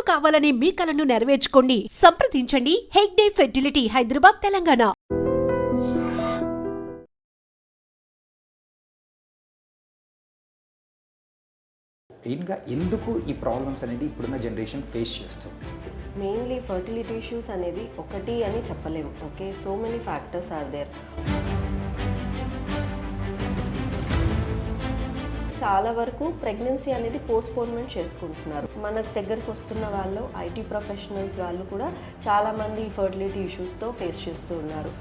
కావాలనే మీ కలను నెరవేర్చుకోండి. సంప్రదించండి హెగ్డే ఫెర్టిలిటీ, హైదరాబాద్, తెలంగాణ. ఇంకా ఎందుకు ఈ ప్రాబ్లమ్స్ అనేది ఇప్పుడున్న జనరేషన్ ఫేస్ చేస్తుంది? మెయిన్లీ ఫర్టిలిటీ ఇష్యూస్ అనేది ఒకటి అని చెప్పలేము. Okay, so many factors are there. చాలా వరకు ప్రెగ్నెన్సీ అనేది పోస్ట్పోన్మెంట్ చేసుకుంటున్నారు. మన దగ్గరికి వస్తున్న వాళ్ళు ఐటీ ప్రొఫెషనల్స్ వాళ్ళు కూడా చాలామంది ఫర్టిలిటీ ఇష్యూస్తో ఫేస్ చేస్తూ ఉన్నారు.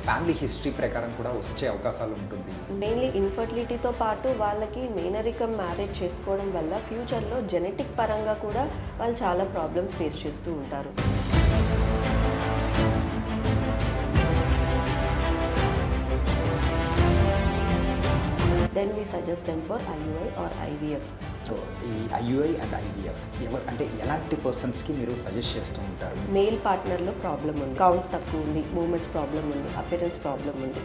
ఫ్యామిలీ హిస్టరీ ప్రకారం కూడా వచ్చే అవకాశాలు ఉంటుంది. మెయిన్లీ ఇన్ఫర్టిలిటీతో పాటు వాళ్ళకి మేనరికం మ్యారేజ్ చేసుకోవడం వల్ల ఫ్యూచర్లో జెనెటిక్ పరంగా కూడా వాళ్ళు చాలా ప్రాబ్లమ్స్ ఫేస్ చేస్తూ ఉంటారు. Then we suggest them for IUI or IVF. So ఈ IUI అండ్ IVF అంటే ఎలాంటి పర్సన్స్కి మీరు సజెస్ట్ చేస్తూ ఉంటారు? మేల్ పార్ట్నర్లో ప్రాబ్లం ఉంది, కౌంట్ తక్కువ ఉంది, మూమెంట్స్ ప్రాబ్లం ఉంది, అపిరెన్స్ ప్రాబ్లం ఉంది,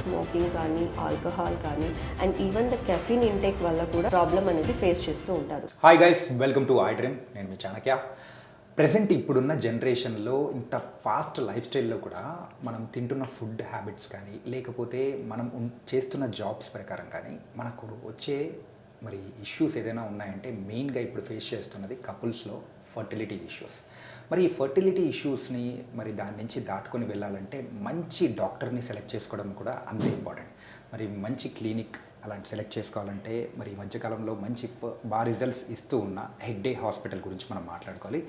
స్మోకింగ్ కానీ ఆల్కహాల్ కానీ and even the caffeine intake వల్ల కూడా ప్రాబ్లం అనేది ఫేస్ చేస్తూ ఉంటారు. Hi guys, welcome to I dream. నేను మీ చాణక్య. ప్రెసెంట్ ఇప్పుడున్న జనరేషన్లో ఇంత ఫాస్ట్ లైఫ్ స్టైల్లో కూడా మనం తింటున్న ఫుడ్ హ్యాబిట్స్ కానీ లేకపోతే మనం చేస్తున్న జాబ్స్ ప్రకారం కానీ మనకు వచ్చే మరి ఇష్యూస్ ఏదైనా ఉన్నాయంటే మెయిన్గా ఇప్పుడు ఫేస్ చేస్తున్నది కపుల్స్లో ఫర్టిలిటీ ఇష్యూస్. మరి ఈ ఫర్టిలిటీ ఇష్యూస్ని మరి దాని నుంచి దాటుకొని వెళ్ళాలంటే మంచి డాక్టర్ని సెలెక్ట్ చేసుకోవడం కూడా అంతే ఇంపార్టెంట్. మరి మంచి క్లినిక్ అలాంటి సెలెక్ట్ చేసుకోవాలంటే మరి ఈ మధ్యకాలంలో మంచి బాగా రిజల్ట్స్ ఇస్తూ ఉన్న హెగ్డే హాస్పిటల్ గురించి మనం మాట్లాడుకోవాలి.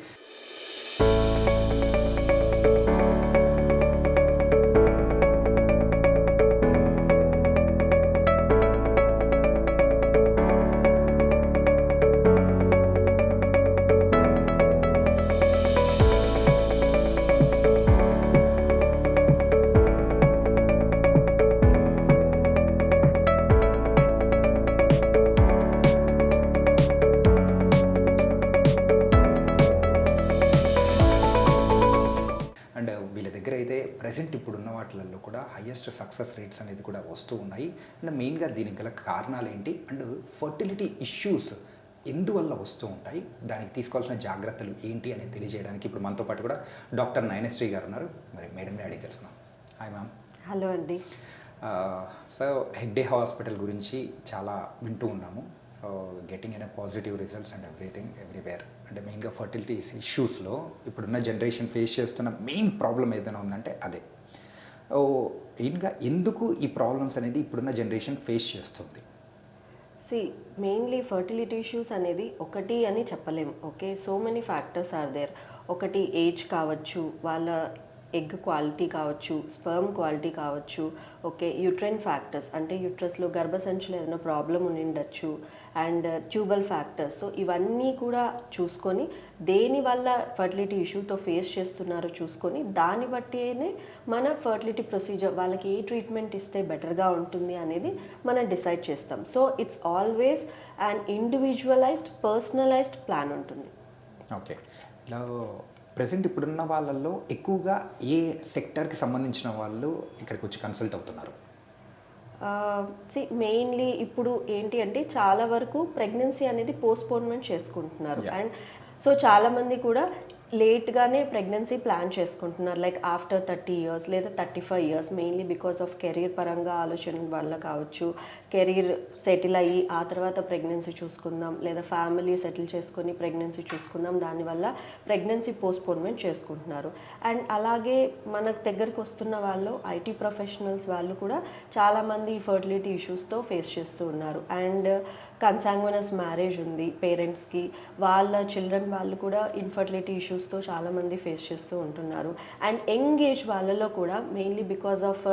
ప్రజెంట్ ఇప్పుడున్న వాటిల్లో కూడా హయ్యెస్ట్ సక్సెస్ రేట్స్ అనేది కూడా వస్తూ ఉన్నాయి. అండ్ మెయిన్గా దీనికి గల కారణాలు ఏంటి అండ్ ఫర్టిలిటీ ఇష్యూస్ ఎందువల్ల వస్తూ ఉంటాయి, దానికి తీసుకోవాల్సిన జాగ్రత్తలు ఏంటి అనేది తెలియజేయడానికి ఇప్పుడు మనతో పాటు కూడా డాక్టర్ నయనశ్రీ గారు ఉన్నారు. మరి మేడంని అడిగి తెలుసుకున్నాం. Hi ma'am. హలో అండి. సో హెగ్డే హాస్పిటల్ గురించి చాలా వింటూ ఉన్నాము. So getting an positive results and everything everywhere. అంటే మెయిన్గా ఫర్టిలిటీ ఇష్యూస్లో ఇప్పుడున్న జనరేషన్ ఫేస్ చేస్తున్న మెయిన్ ప్రాబ్లం ఏదైనా ఉందంటే అదే. ఇంకా ఎందుకు ఈ ప్రాబ్లమ్స్ అనేది ఇప్పుడున్న జనరేషన్ ఫేస్ చేస్తుంది? మెయిన్లీ ఫర్టిలిటీ ఇష్యూస్ అనేది ఒకటి అని చెప్పలేము. Okay, so many factors are there. ఒకటి ఏజ్ కావచ్చు, వాళ్ళ ఎగ్ క్వాలిటీ కావచ్చు, స్పర్మ్ క్వాలిటీ కావచ్చు, ఓకే, యూట్రైన్ ఫ్యాక్టర్స్ అంటే యూట్రస్లో గర్భసంచిలో ఏదైనా ప్రాబ్లం ఉండిండొచ్చు, అండ్ ట్యూబల్ ఫ్యాక్టర్స్. సో ఇవన్నీ కూడా చూసుకొని దేనివల్ల ఫర్టిలిటీ ఇష్యూతో ఫేస్ చేస్తున్నారో చూసుకొని దాన్ని బట్టినే మన ఫర్టిలిటీ ప్రొసీజర్ వాళ్ళకి ఏ ట్రీట్మెంట్ ఇస్తే బెటర్గా ఉంటుంది అనేది మనం డిసైడ్ చేస్తాం. So it's always and individualised personalised plan ఉంటుంది. ఓకే, ఇలా ప్రజెంట్ ఇప్పుడున్న వాళ్ళల్లో ఎక్కువగా ఏ సెక్టర్కి సంబంధించిన వాళ్ళు ఇక్కడికి వచ్చి కన్సల్ట్ అవుతున్నారు? మెయిన్లీ ఇప్పుడు ఏంటి అంటే చాలా వరకు ప్రెగ్నెన్సీ అనేది పోస్ట్పోన్మెంట్ చేసుకుంటున్నారు. అండ్ సో చాలామంది కూడా లేట్గానే ప్రెగ్నెన్సీ ప్లాన్ చేసుకుంటున్నారు, లైక్ ఆఫ్టర్ 30 years లేదా 35 years, mainly because of career పరంగా ఆలోచన వల్ల కావచ్చు. కెరీర్ సెటిల్ అయ్యి ఆ తర్వాత ప్రెగ్నెన్సీ చూసుకుందాం, లేదా ఫ్యామిలీ సెటిల్ చేసుకొని ప్రెగ్నెన్సీ చూసుకుందాం, దానివల్ల ప్రెగ్నెన్సీ పోస్ట్పోన్మెంట్ చేసుకుంటున్నారు. అండ్ అలాగే మన దగ్గరికి వస్తున్న వాళ్ళు ఐటీ ప్రొఫెషనల్స్ వాళ్ళు కూడా చాలామంది ఫర్టిలిటీ ఇష్యూస్తో ఫేస్ చేస్తూ ఉన్నారు. అండ్ కన్సాంగ్యునస్ మ్యారేజ్ ఉంది పేరెంట్స్కి, వాళ్ళ చిల్డ్రన్ వాళ్ళు కూడా ఇన్ఫర్టిలిటీ ఇష్యూస్తో చాలామంది ఫేస్ చేస్తూ ఉంటున్నారు. అండ్ యంగ్ ఏజ్ వాళ్ళలో కూడా mainly because of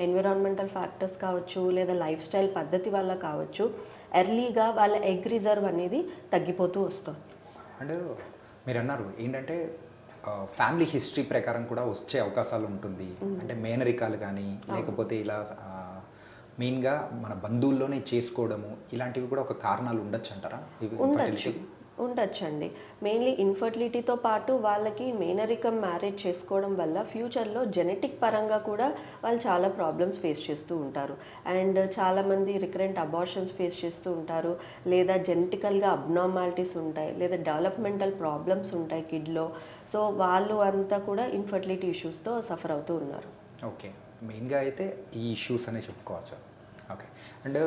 environmental factors కావచ్చు, లేదా లైఫ్ స్టైల్ పద్ధతి వల్ల కావచ్చు, ఎర్లీగా వాళ్ళ ఎగ్ రిజర్వ్ అనేది తగ్గిపోతూ వస్తుంది. అండ్ మీరు అన్నారు ఏంటంటే ఫ్యామిలీ హిస్టరీ ప్రకారం కూడా వచ్చే అవకాశాలు ఉంటుంది. అంటే మేనరికాలు కానీ లేకపోతే ఇలా మెయిన్గా మన బంధువుల్లోనే చేసుకోవడము, ఇలాంటివి కూడా ఒక కారణాలు ఉండొచ్చు అంటారా? ఉండొచ్చండి. మెయిన్లీ ఇన్ఫర్టిలిటీతో పాటు వాళ్ళకి మేనరికం మ్యారేజ్ చేసుకోవడం వల్ల ఫ్యూచర్లో జెనెటిక్ పరంగా కూడా వాళ్ళు చాలా ప్రాబ్లమ్స్ ఫేస్ చేస్తూ ఉంటారు. అండ్ చాలామంది రికరెంట్ అబార్షన్స్ ఫేస్ చేస్తూ ఉంటారు, లేదా జెనెటికల్గా అబ్నార్మాలిటీస్ ఉంటాయి, లేదా డెవలప్మెంటల్ ప్రాబ్లమ్స్ ఉంటాయి కిడ్లో. సో వాళ్ళు అంతా కూడా ఇన్ఫర్టిలిటీ ఇష్యూస్తో సఫర్ అవుతూ ఉన్నారు. ఓకే, మెయిన్గా అయితే ఈ ఇష్యూస్ అనే చెప్పుకోవచ్చు. ఓకే, అండ్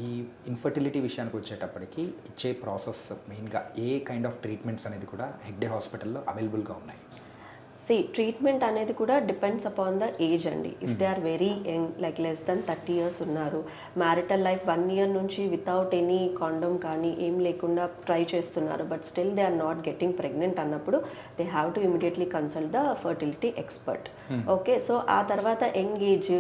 ఈ ఇన్ఫర్టిలిటీ విషయానికి వచ్చేటప్పటికి ఇచ్చే ప్రాసెస్ మెయిన్గా ఏ కైండ్ ఆఫ్ ట్రీట్మెంట్స్ అనేది కూడా హెగ్డే హాస్పిటల్లో అవైలబుల్గా ఉన్నాయి? ట్రీట్మెంట్ అనేది కూడా డిపెండ్స్ అపాన్ ద ఏజ్ అండి. If they are very young, like less than 30 years ఉన్నారు, మ్యారిటల్ లైఫ్ 1 year నుంచి వితౌట్ ఎనీ కాండమ్ కానీ ఏం లేకుండా ట్రై చేస్తున్నారు, but still they are not getting pregnant అన్నప్పుడు they have to immediately consult the fertility expert. Okay, so ఆ తర్వాత young age,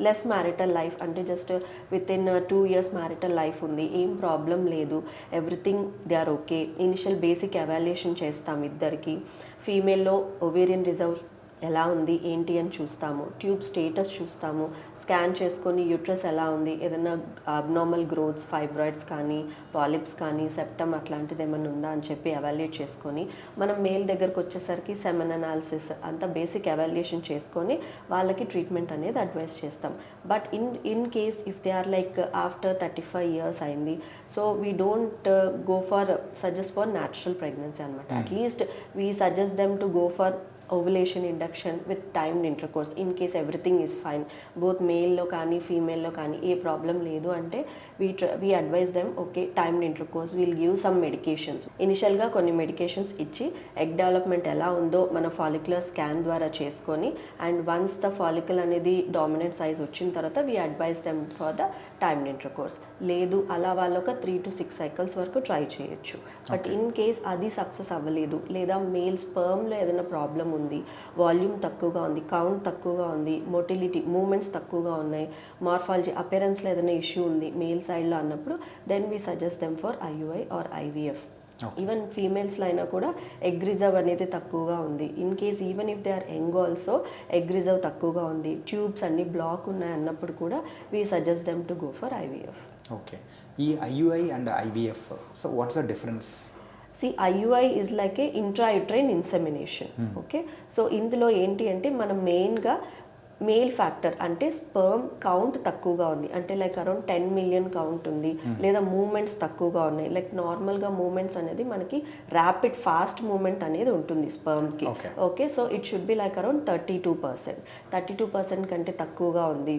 less marital life అంటే just within 2 years marital life ఉంది, ఏం ప్రాబ్లం లేదు, everything they are okay, initial basic evaluation చేస్తాం ఇద్దరికి. ఫీమేల్లో ovarian reserve ఎలా ఉంది ఏంటి అని చూస్తాము, ట్యూబ్ స్టేటస్ చూస్తాము, స్కాన్ చేసుకొని యూట్రస్ ఎలా ఉంది, ఏదైనా అబ్నార్మల్ గ్రోత్స్, ఫైబ్రాయిడ్స్ కానీ పాలిప్స్ కానీ సెప్టమ్ అట్లాంటిది ఏమైనా ఉందా అని చెప్పి ఎవాల్యుయేట్ చేసుకొని, మనం మేల్ దగ్గరకు వచ్చేసరికి సెమెన్ అనాలిసిస్ అంతా బేసిక్ ఎవాల్యుయేషన్ చేసుకొని వాళ్ళకి ట్రీట్మెంట్ అనేది అడ్వైస్ చేస్తాం. But in case if they are like after 35 years అయింది, so we don't go for suggest for natural pregnancy అనమాట. At least we suggest them to go for ovulation induction with timed intercourse. In case everything is fine, both మేల్లో కానీ ఫీమేల్లో కానీ ఏ problem లేదు అంటే we advise them okay timed intercourse, will give some medications. ఇనిషియల్గా కొన్ని మెడికేషన్స్ ఇచ్చి ఎగ్ డెవలప్మెంట్ ఎలా ఉందో మన ఫాలిక్యులర్ స్కాన్ ద్వారా చేసుకొని, అండ్ వన్స్ ద ఫాలికల్ అనేది డామినెంట్ సైజ్ వచ్చిన తర్వాత we advise them for the timed intercourse. లేదు అలా వాళ్ళు ఒక 3 to 6 cycles వరకు ట్రై చేయొచ్చు. బట్ ఇన్ కేస్ అది సక్సెస్ అవ్వలేదు, లేదా మేల్ స్పర్మ్లో ఏదైనా ప్రాబ్లం ఉంది, వాల్యూమ్ తక్కువగా ఉంది, కౌంట్ తక్కువగా ఉంది, మొటిలిటీ మూమెంట్స్ తక్కువగా ఉన్నాయి, మార్ఫాలజీ అపియరెన్స్లో ఏదైనా ఇష్యూ ఉంది మేల్ సైడ్లో అన్నప్పుడు then we suggest them for IUI or IVF. Even ఫీమేల్స్లో అయినా కూడా ఎగ్ రిజర్వ్ అనేది తక్కువగా ఉంది. In case even if they are young also egg reserve తక్కువగా ఉంది, ట్యూబ్స్ అన్ని బ్లాక్ ఉన్నాయి అన్నప్పుడు కూడా we suggest them to go for IVF. Okay, ఈ IUI and IVF, so what's the difference? IUI is like a intrauterine insemination. Okay, so ఇందులో ఏంటి అంటే మనం మెయిన్గా మేల్ ఫ్యాక్టర్ అంటే స్పర్మ్ కౌంట్ తక్కువగా ఉంది అంటే లైక్ అరౌండ్ 10 million కౌంట్ ఉంది, లేదా మూమెంట్స్ తక్కువగా ఉన్నాయి. లైక్ నార్మల్గా మూమెంట్స్ అనేది మనకి ర్యాపిడ్ ఫాస్ట్ మూమెంట్ అనేది ఉంటుంది స్పర్మ్కి. Okay, so it should be like around 32% కంటే తక్కువగా ఉంది.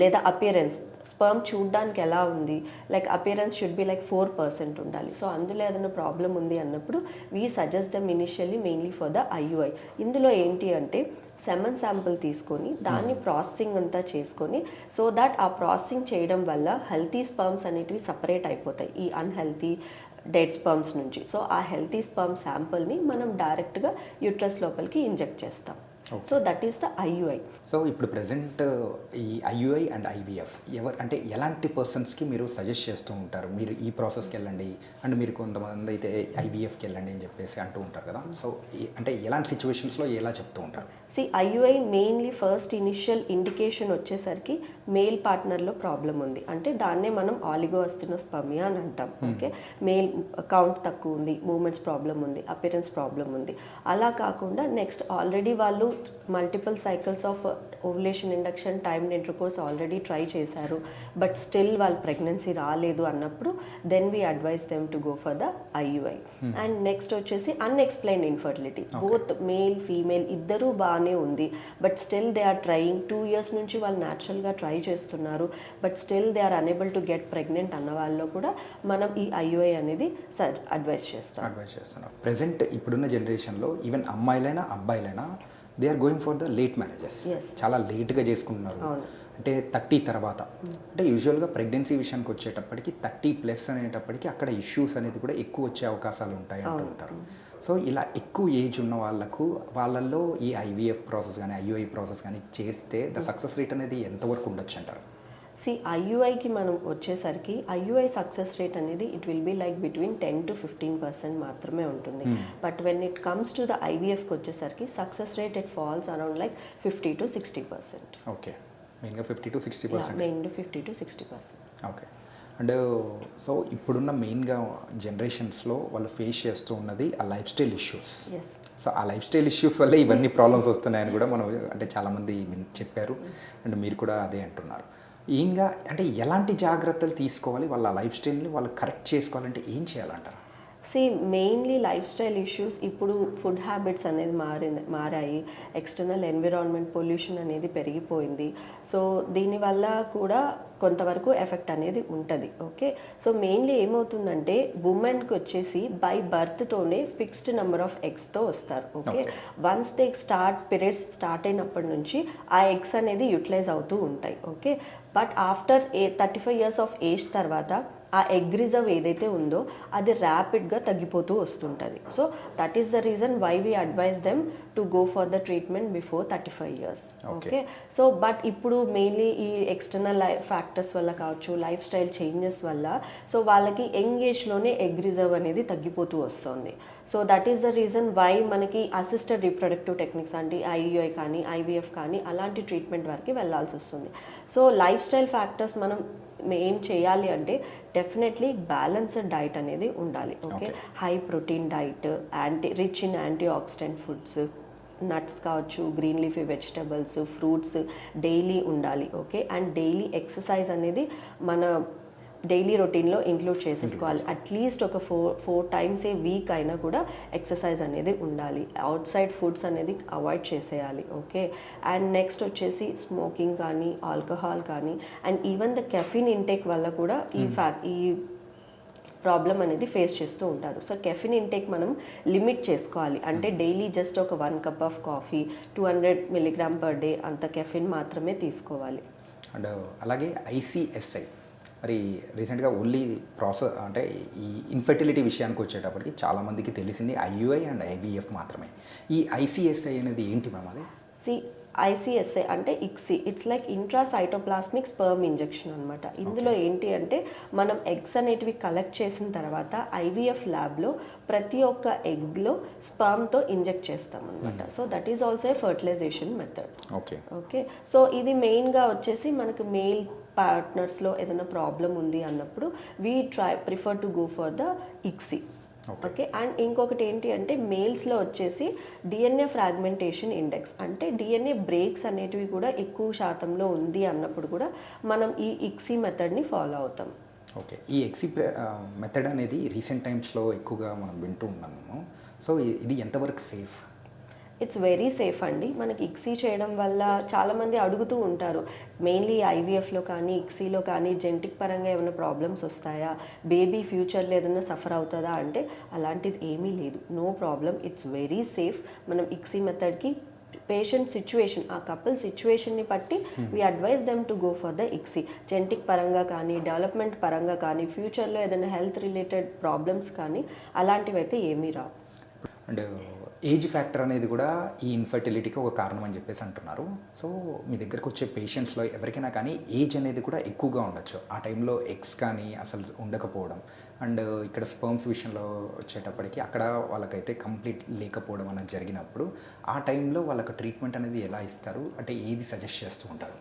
లేదా అపియరెన్స్, స్పర్మ్ చూడడానికి ఎలా ఉంది, like appearance should be like 4% ఉండాలి. సో అందులో ఏదైనా ప్రాబ్లం ఉంది అన్నప్పుడు we suggest them initially mainly for the IUI. ఇందులో ఏంటి అంటే సెమన్ శాంపుల్ తీసుకొని దాన్ని ప్రాసెసింగ్ అంతా చేసుకొని, సో దట్ ఆ ప్రాసెసింగ్ చేయడం వల్ల హెల్తీ స్పర్మ్స్ అనేటివి సపరేట్ అయిపోతాయి ఈ అన్హెల్తీ డెడ్ స్పర్మ్స్ నుంచి. సో ఆ హెల్తీ స్పర్మ్ శాంపుల్ని మనం డైరెక్ట్గా యూట్రస్ లోపలికి ఇంజెక్ట్ చేస్తాం. So that is the IUI. So ఇప్పుడు ప్రెసెంట్ ఈ IUI అండ్ IVF ఎవరు అంటే ఎలాంటి పర్సన్స్కి మీరు సజెస్ట్ చేస్తూ ఉంటారు? మీరు ఈ ప్రాసెస్కి వెళ్ళండి అండ్ మీరు కొంతమంది అయితే IVFకి వెళ్ళండి అని చెప్పేసి అంటూ ఉంటారు కదా, సో అంటే ఎలాంటి సిచ్యువేషన్స్లో ఎలా చెప్తూ ఉంటారు? IUI mainly first initial indication వచ్చేసరికి మేల్ పార్ట్నర్లో ప్రాబ్లం ఉంది అంటే దాన్నే మనం ఆలిగోఆస్థెనోస్పర్మియా అని అంటాం. ఓకే, మేల్ కౌంట్ తక్కువ ఉంది, మూమెంట్స్ ప్రాబ్లం ఉంది, అపియరెన్స్ ప్రాబ్లం ఉంది. అలా కాకుండా నెక్స్ట్ ఆల్రెడీ వాళ్ళు multiple cycles of ovulation induction, timed intercourse already try చేశారు, బట్ స్టిల్ వాళ్ళు ప్రెగ్నెన్సీ రాలేదు అన్నప్పుడు then we advise them to go for the IUI. And next వచ్చేసి unexplained infertility, both male female ఇద్దరూ బాగానే ఉంది, but still they are trying 2 years నుంచి వాళ్ళు న్యాచురల్గా ట్రై చేస్తున్నారు, but still they are unable to get pregnant అన్న వాళ్ళలో కూడా మనం ఈ IUI అనేది అడ్వైస్ చేస్తున్నాం. ప్రెసెంట్ ఇప్పుడున్న జనరేషన్లో ఈవెన్ అమ్మాయిలైనా అబ్బాయిలైనా they are going for the late marriages. చాలా లేట్గా చేసుకుంటున్నారు అంటే 30 తర్వాత. అంటే యూజువల్గా ప్రెగ్నెన్సీ విషయానికి వచ్చేటప్పటికి 30+ అనేటప్పటికి అక్కడ ఇష్యూస్ అనేది కూడా ఎక్కువ వచ్చే అవకాశాలు ఉంటాయి అంటూ ఉంటారు. సో ఇలా ఎక్కువ ఏజ్ ఉన్న వాళ్ళల్లో ఈ IVF ప్రాసెస్ కానీ IUI ప్రాసెస్ కానీ చేస్తే ద సక్సెస్ రేట్ అనేది ఎంతవరకు ఉండొచ్చు అంటారు? IUIకి మనం వచ్చేసరికి IUI సక్సెస్ రేట్ అనేది it will be like between 10 to 15% మాత్రమే ఉంటుంది. But when it comes to the IVFకి వచ్చేసరికి success rate it falls around like 50 to 60%. Okay, మెయిన్గా 50 to 60%. మెయిన్గా 50 to 60%. ఓకే, అండ్ సో ఇప్పుడున్న మెయిన్గా జనరేషన్స్లో వాళ్ళు ఫేస్ చేస్తూ ఉన్నది ఆ lifestyle issues. Yes. So ఆ లైఫ్ స్టైల్ ఇష్యూస్ వల్ల ఇవన్నీ ప్రాబ్లమ్స్ వస్తున్నాయని కూడా మనం అంటే చాలామంది చెప్పారు అండ్ మీరు కూడా అదే అంటున్నారు. ఇంకా అంటే ఎలాంటి జాగ్రత్తలు తీసుకోవాలి, వాళ్ళ లైఫ్ స్టైల్ని వాళ్ళు కరెక్ట్ చేసుకోవాలంటే ఏం చేయాలంటారు? మెయిన్లీ లైఫ్ స్టైల్ ఇష్యూస్ ఇప్పుడు ఫుడ్ హ్యాబిట్స్ అనేది మారాయి, ఎక్స్టర్నల్ ఎన్విరాన్మెంట్ పొల్యూషన్ అనేది పెరిగిపోయింది. సో దీనివల్ల కూడా కొంతవరకు ఎఫెక్ట్ అనేది ఉంటుంది. ఓకే, సో మెయిన్లీ ఏమవుతుందంటే ఉమెన్కి వచ్చేసి బై బర్త్తోనే ఫిక్స్డ్ నెంబర్ ఆఫ్ ఎగ్స్తో వస్తారు. Okay, once they periods start అయినప్పటి నుంచి ఆ ఎగ్స్ అనేది యూటిలైజ్ అవుతూ ఉంటాయి. Okay, but after 35 years of age తర్వాత ఆ ఎగ్ రిజర్వ్ ఏదైతే ఉందో అది ర్యాపిడ్గా తగ్గిపోతూ వస్తుంటుంది. So that is the reason why we advise them to go for the treatment before 35 years. Okay, so but ఇప్పుడు మెయిన్లీ ఈ ఎక్స్టర్నల్ ఫ్యాక్టర్స్ వల్ల కావచ్చు, లైఫ్ స్టైల్ చేంజెస్ వల్ల సో వాళ్ళకి యంగ్ ఏజ్లోనే ఎగ్ రిజర్వ్ అనేది తగ్గిపోతూ వస్తుంది. So that is the reason why మనకి అసిస్టెడ్ రీప్రొడక్టివ్ టెక్నిక్స్ అంటే ఐయుఐ కానీ ఐవీఎఫ్ కానీ అలాంటి ట్రీట్మెంట్ వరకు వెళ్ళాల్సి వస్తుంది. సో లైఫ్ స్టైల్ ఫ్యాక్టర్స్ మనం ఏం చేయాలి అంటే డెఫినెట్లీ బ్యాలెన్స్డ్ డైట్ అనేది ఉండాలి. Okay, high protein diet, rich in antioxidant foods, nuts కావచ్చు, green leafy vegetables, fruits daily ఉండాలి. ఓకే, అండ్ డైలీ ఎక్సర్సైజ్ అనేది మన డైలీ రొటీన్లో ఇంక్లూడ్ చేసేసుకోవాలి. అట్లీస్ట్ ఒక 4 times ఏ వీక్ అయినా కూడా ఎక్సర్సైజ్ అనేది ఉండాలి. అవుట్ సైడ్ ఫుడ్స్ అనేది అవాయిడ్ చేసేయాలి. ఓకే, అండ్ నెక్స్ట్ వచ్చేసి స్మోకింగ్ కానీ, ఆల్కహాల్ కానీ, and even the caffeine intake వల్ల కూడా ఈ ప్రాబ్లం అనేది ఫేస్ చేస్తూ ఉంటారు. సో కెఫిన్ ఇంటేక్ మనం లిమిట్ చేసుకోవాలి. అంటే డైలీ జస్ట్ ఒక 1 cup of coffee 200 mg per day అంత కెఫిన్ మాత్రమే తీసుకోవాలి. అండ్ అలాగే ICSI మరి రీసెంట్గా ఓన్లీ అంటే ఈ ఇన్ఫెర్టిలిటీ విషయానికి వచ్చేటప్పటికి చాలామందికి తెలిసింది IUI అండ్ IVF మాత్రమే. ఈ ICSI అనేది ఏంటి మ్యామ్? అది ICSI అంటే ICSI, it's like intracytoplasmic sperm injection అనమాట. ఇందులో ఏంటి అంటే మనం ఎగ్స్ అనేటివి కలెక్ట్ చేసిన తర్వాత IVF ల్యాబ్లో ప్రతి ఒక్క ఎగ్లో స్పర్మ్తో ఇంజెక్ట్ చేస్తాం అనమాట. So that is also a fertilisation method. Okay, so ఇది మెయిన్గా వచ్చేసి మనకు మేల్ పార్ట్నర్స్లో ఏదైనా ప్రాబ్లం ఉంది అన్నప్పుడు we prefer to go for the ICSI. Okay, and ఇంకొకటి ఏంటి అంటే మేల్స్లో వచ్చేసి DNA ఫ్రాగ్మెంటేషన్ ఇండెక్స్, అంటే DNA బ్రేక్స్ అనేటివి కూడా ఎక్కువ శాతంలో ఉంది అన్నప్పుడు కూడా మనం ఈ ఇక్సీ మెథడ్ని ఫాలో అవుతాం. ఓకే, ఈ ఎక్సీ మెథడ్ అనేది రీసెంట్ టైమ్స్లో ఎక్కువగా మనం వింటూ ఉన్నాము. సో ఇది ఎంతవరకు సేఫ్? ఇట్స్ వెరీ సేఫ్ అండి. మనకి ఇక్సీ చేయడం వల్ల చాలామంది అడుగుతూ ఉంటారు, మెయిన్లీ IVFలో కానీ ఇక్సీలో కానీ జెనెటిక్ పరంగా ఏమైనా ప్రాబ్లమ్స్ వస్తాయా, బేబీ ఫ్యూచర్లో ఏదైనా సఫర్ అవుతుందా అంటే అలాంటిది ఏమీ లేదు, no problem, it's very safe. మనం ఇక్సీ మెథడ్కి పేషెంట్ సిచ్యువేషన్, ఆ కపుల్ సిచ్యువేషన్ని బట్టి we advise them to go for the ICSI. Genetic పరంగా కానీ, డెవలప్మెంట్ పరంగా కానీ, ఫ్యూచర్లో ఏదైనా హెల్త్ రిలేటెడ్ ప్రాబ్లమ్స్ కానీ అలాంటివి అయితే ఏమీ రావు. అండ్ ఏజ్ ఫ్యాక్టర్ అనేది కూడా ఈ ఇన్ఫర్టిలిటీకి ఒక కారణం అని చెప్పేసి అంటున్నారు. సో మీ దగ్గరకు వచ్చే పేషెంట్స్లో ఎవరికైనా కానీ ఏజ్ అనేది కూడా ఎక్కువగా ఉండొచ్చు. ఆ టైంలో ఎగ్స్ కానీ అసలు ఉండకపోవడం, అండ్ ఇక్కడ స్పర్మ్స్ విషయంలో వచ్చేటప్పటికి అక్కడ వాళ్ళకైతే కంప్లీట్ లేకపోవడం అనేది జరిగినప్పుడు ఆ టైంలో వాళ్ళకి ట్రీట్మెంట్ అనేది ఎలా ఇస్తారు, అంటే ఏది సజెస్ట్ చేస్తూ ఉంటారు?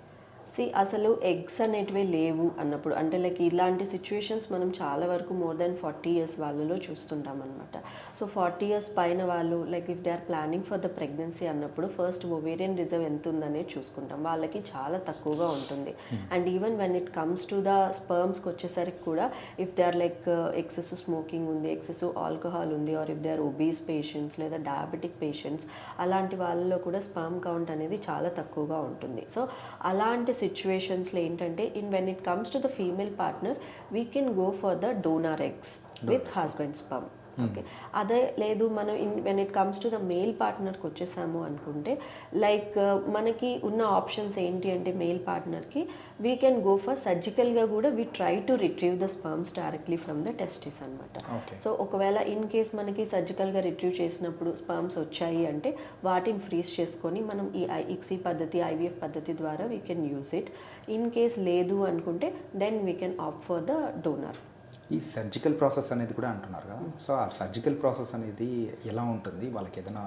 అసలు ఎగ్స్ అనేటివే లేవు అన్నప్పుడు అంటే లైక్ ఇలాంటి సిచ్యువేషన్స్ మనం చాలా వరకు మోర్ దెన్ 40 years వాళ్ళలో చూస్తుంటాం అనమాట. సో 40 years పైన వాళ్ళు like if they are planning for the pregnancy అన్నప్పుడు ఫస్ట్ ఓవేరియన్ రిజర్వ్ ఎంత ఉందనేది చూసుకుంటాం. వాళ్ళకి చాలా తక్కువగా ఉంటుంది. And even when it comes to the స్పర్మ్స్కి వచ్చేసరికి కూడా if they are like excessive smoking ఉంది, ఎక్సెసివ్ ఆల్కహాల్ ఉంది, or if they are obese patients లేదా డయాబెటిక్ పేషెంట్స్, అలాంటి వాళ్ళలో కూడా స్పర్మ్ కౌంట్ అనేది చాలా తక్కువగా ఉంటుంది. సో అలాంటి సిచ్యువేషన్స్లో ఏంటంటే when it comes to the female partner we can go for the donor eggs with husband sperm. Okay, అదే లేదు మనం when it comes to the male పార్ట్నర్కి వచ్చేసాము అనుకుంటే లైక్ మనకి ఉన్న ఆప్షన్స్ ఏంటి అంటే మేల్ పార్ట్నర్కి వీ కెన్ గో ఫర్ సర్జికల్గా కూడా we try to retrieve the sperms directly from the testis అనమాట. సో ఒకవేళ ఇన్ కేస్ మనకి సర్జికల్గా రిట్రీవ్ చేసినప్పుడు స్పర్మ్స్ వచ్చాయి అంటే వాటిని ఫ్రీజ్ చేసుకొని మనం ఈ ఇక్సీ పద్ధతి, IVF పద్ధతి ద్వారా we can use it. In case లేదు అనుకుంటే then we can opt for the donor. ఈ సర్జికల్ ప్రాసెస్ అనేది కూడా అంటున్నారు కదా, సో ఆ సర్జికల్ ప్రాసెస్ అనేది ఎలా ఉంటుంది, వాళ్ళకి ఏదైనా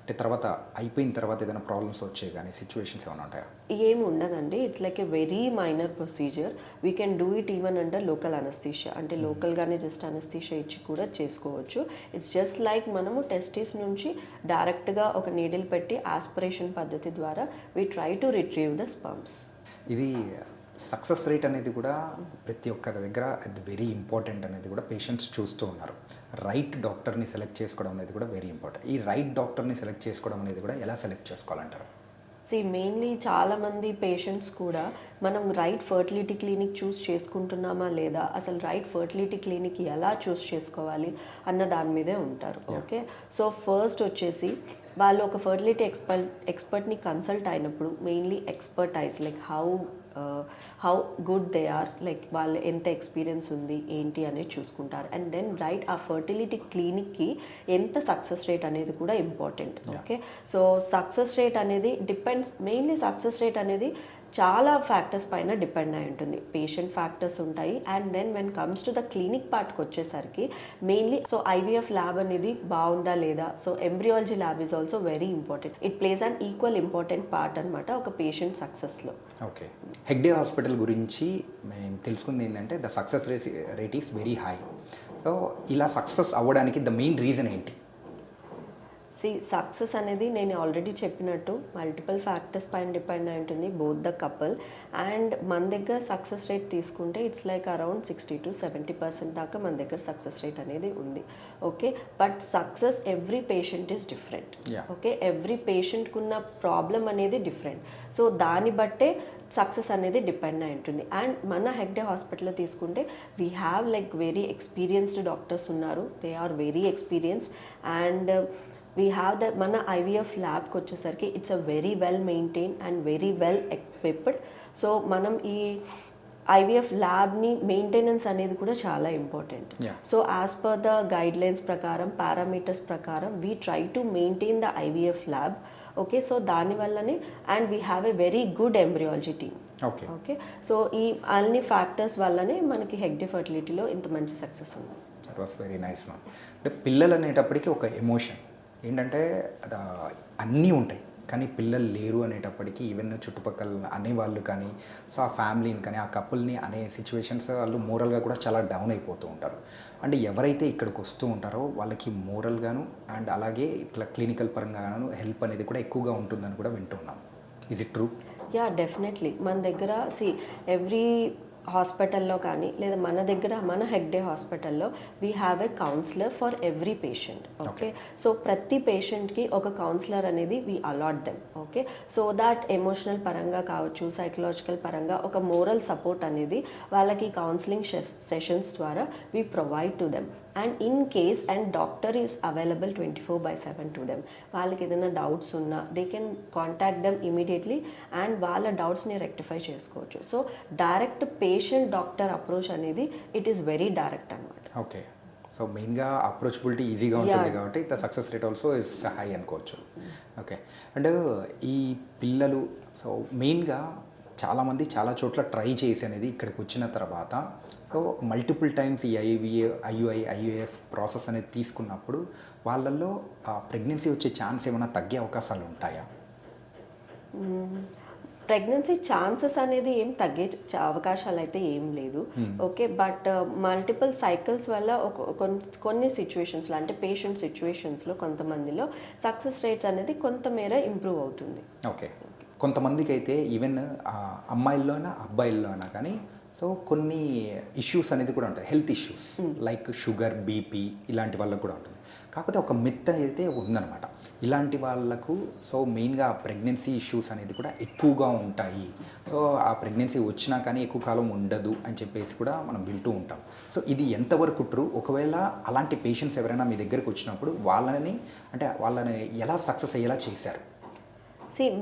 అంటే తర్వాత అయిపోయిన తర్వాత ఏదైనా ప్రాబ్లమ్స్ వచ్చాయి కానీ సిచ్యువేషన్స్ ఏమైనా ఉంటాయా? ఏమి ఉండదండి. It's like a very minor procedure. We can do it even under local anaesthesia, అంటే లోకల్గానే జస్ట్ అనస్థీషియా ఇచ్చి కూడా చేసుకోవచ్చు. ఇట్స్ జస్ట్ లైక్ మనము టెస్టిస్ నుంచి డైరెక్ట్గా ఒక నీడిల్ పెట్టి ఆస్పిరేషన్ పద్ధతి ద్వారా we try to retrieve the sperms. ఇది సక్సెస్ రేట్ అనేది కూడా ప్రతి ఒక్కరి దగ్గర అది వెరీ ఇంపార్టెంట్ అనేది కూడా పేషెంట్స్ చూస్తూ ఉన్నారు. రైట్ డాక్టర్ని సెలెక్ట్ చేసుకోవడం అనేది కూడా వెరీ ఇంపార్టెంట్. ఈ రైట్ డాక్టర్ని సెలెక్ట్ చేసుకోవడం అనేది కూడా ఎలా సెలెక్ట్ చేసుకోవాలంటారు? మెయిన్లీ చాలామంది పేషెంట్స్ కూడా మనం రైట్ ఫర్టిలిటీ క్లినిక్ చూస్ చేసుకుంటున్నామా లేదా, అసలు రైట్ ఫర్టిలిటీ క్లినిక్ ఎలా చూస్ చేసుకోవాలి అన్న దాని మీదే ఉంటారు. ఓకే, సో ఫస్ట్ వచ్చేసి వాళ్ళు ఒక ఫర్టిలిటీ ఎక్స్పర్ట్ని కన్సల్ట్ అయినప్పుడు mainly expertise like how good they are, like వాళ్ళు ఎంత ఎక్స్పీరియన్స్ ఉంది ఏంటి అనేది చూసుకుంటారు. అండ్ దెన్ రైట్ ఆ ఫర్టిలిటీ క్లినిక్కి ఎంత సక్సెస్ రేట్ అనేది కూడా important. Okay, so success rate అనేది డిపెండ్స్, మెయిన్లీ సక్సెస్ రేట్ అనేది చాలా ఫ్యాక్టర్స్ పైన డిపెండ్ అయి ఉంటుంది. పేషెంట్ ఫ్యాక్టర్స్ ఉంటాయి, and then when comes to the clinic పార్ట్కి వచ్చేసరికి మెయిన్లీ సో ఐవీఎఫ్ ల్యాబ్ అనేది బాగుందా లేదా, so embryology lab is also very important. It place an equal important part అనమాట ఒక పేషెంట్ సక్సెస్లో. ఓకే, హెగ్డే హాస్పిటల్ గురించి మేము తెలుసుకుంది ఏంటంటే the success rate is very high. So ఇలా సక్సెస్ అవ్వడానికి ద మెయిన్ రీజన్ ఏంటి? సక్సెస్ అనేది నేను ఆల్రెడీ చెప్పినట్టు మల్టిపుల్ ఫ్యాక్టర్స్ పైన డిపెండ్ అయి ఉంటుంది, బోత్ ద కపుల్. అండ్ మన దగ్గర సక్సెస్ రేట్ తీసుకుంటే ఇట్స్ లైక్ అరౌండ్ 60 to 70% దాకా మన దగ్గర సక్సెస్ రేట్ అనేది ఉంది. Okay, but success every patient is different. Okay, every పేషెంట్కి ఉన్న ప్రాబ్లం అనేది డిఫరెంట్. సో దాన్ని బట్టే సక్సెస్ అనేది డిపెండ్ అయి ఉంటుంది. అండ్ మన హెగ్డే హాస్పిటల్లో తీసుకుంటే we have like very experienced doctors ఉన్నారు. They are very experienced. And we have the మన ఐవీఎఫ్ ల్యాబ్కి వచ్చేసరికి it's a very well maintain and very well equipped. So మనం ఈ ఐవీఎఫ్ ల్యాబ్ని మెయింటెనెన్స్ అనేది కూడా చాలా important. So as per the guidelines ప్రకారం, పారామీటర్స్ ప్రకారం we try to maintain the IVF lab. Okay, so దానివల్లనే and we have a very good embryology team. Okay, so ఈ అన్ని ఫ్యాక్టర్స్ వల్లనే మనకి హెగ్డే ఫర్టిలిటీలో ఇంత మంచి సక్సెస్ ఉంది. It was very nice ma'am. అంటే పిల్లలు అనేటప్పటికీ ఒక ఎమోషన్ ఏంటంటే అది అన్నీ ఉంటాయి, కానీ పిల్లలు లేరు అనేటప్పటికీ ఈవెన్ చుట్టుపక్కల అనేవాళ్ళు కానీ, సో ఆ ఫ్యామిలీని కానీ ఆ కపుల్ని అనే సిచ్యువేషన్స్ వాళ్ళు మోరల్గా కూడా చాలా డౌన్ అయిపోతూ ఉంటారు. అంటే ఎవరైతే ఇక్కడికి వస్తూ ఉంటారో వాళ్ళకి మోరల్గాను అండ్ అలాగే ఇట్లా క్లినికల్ పరంగాను హెల్ప్ అనేది కూడా ఎక్కువగా ఉంటుందని కూడా వింటున్నాం. Is it true? Yeah, definitely. మన దగ్గర ఎవ్రీ హాస్పిటల్లో కానీ లేదా మన దగ్గర మన హెగ్డే హాస్పిటల్లో we have a counsellor for every patient. Okay, so ప్రతి పేషెంట్కి ఒక కౌన్సిలర్ అనేది we allot them. Okay, so that emotional పరంగా కావచ్చు, సైకలాజికల్ పరంగా ఒక మోరల్ సపోర్ట్ అనేది వాళ్ళకి కౌన్సిలింగ్ సెషన్స్ ద్వారా we provide to them. And in case and doctor is available 24/7 to them. వాళ్ళకి ఏదైనా డౌట్స్ ఉన్నా they can contact them immediately and వాళ్ళ డౌట్స్ని రెక్టిఫై చేసుకోవచ్చు. So direct patient doctor approach అనేది ఇట్ ఈస్ వెరీ డైరెక్ట్ అనమాట. Okay, so మెయిన్గా approachability ఈజీగా ఉంటుంది కాబట్టి the success rate also is high అనుకోవచ్చు. ఓకే, అండ్ ఈ పిల్లలు సో మెయిన్గా చాలామంది చాలా చోట్ల ట్రై చేసి అనేది ఇక్కడికి వచ్చిన తర్వాత సో మల్టిపుల్ టైమ్స్ ఈ ఐయుఐఎఫ్ ప్రాసెస్ అనేది తీసుకున్నప్పుడు వాళ్ళల్లో ప్రెగ్నెన్సీ వచ్చే ఛాన్స్ ఏమైనా తగ్గే అవకాశాలు ఉంటాయా? ప్రెగ్నెన్సీ ఛాన్సెస్ అనేది ఏం తగ్గే అవకాశాలు అయితే ఏం లేదు. ఓకే, బట్ మల్టిపుల్ సైకిల్స్ వల్ల కొన్ని సిచ్యువేషన్స్లో అంటే పేషెంట్ సిచ్యువేషన్స్లో కొంతమందిలో సక్సెస్ రేట్స్ అనేది కొంతమేర ఇంప్రూవ్ అవుతుంది. ఓకే, కొంతమందికి అయితే ఈవెన్ అమ్మాయిల్లోనా అబ్బాయిల్లోనా కానీ సో కొన్ని ఇష్యూస్ అనేది కూడా ఉంటాయి, health issues like sugar, BP ఇలాంటి వాళ్ళకు కూడా ఉంటుంది. కాకపోతే ఒక మిత్ అయితే ఉందన్నమాట, ఇలాంటి వాళ్ళకు సో మెయిన్గా ప్రెగ్నెన్సీ ఇష్యూస్ అనేది కూడా ఎక్కువగా ఉంటాయి, సో ఆ ప్రెగ్నెన్సీ వచ్చినా కానీ ఎక్కువ కాలం ఉండదు అని చెప్పేసి కూడా మనం వింటూ ఉంటాం. సో ఇది ఎంతవరకు ట్రూ? ఒకవేళ అలాంటి పేషెంట్స్ ఎవరైనా మీ దగ్గరకు వచ్చినప్పుడు వాళ్ళని ఎలా సక్సెస్ అయ్యేలా చేశారు?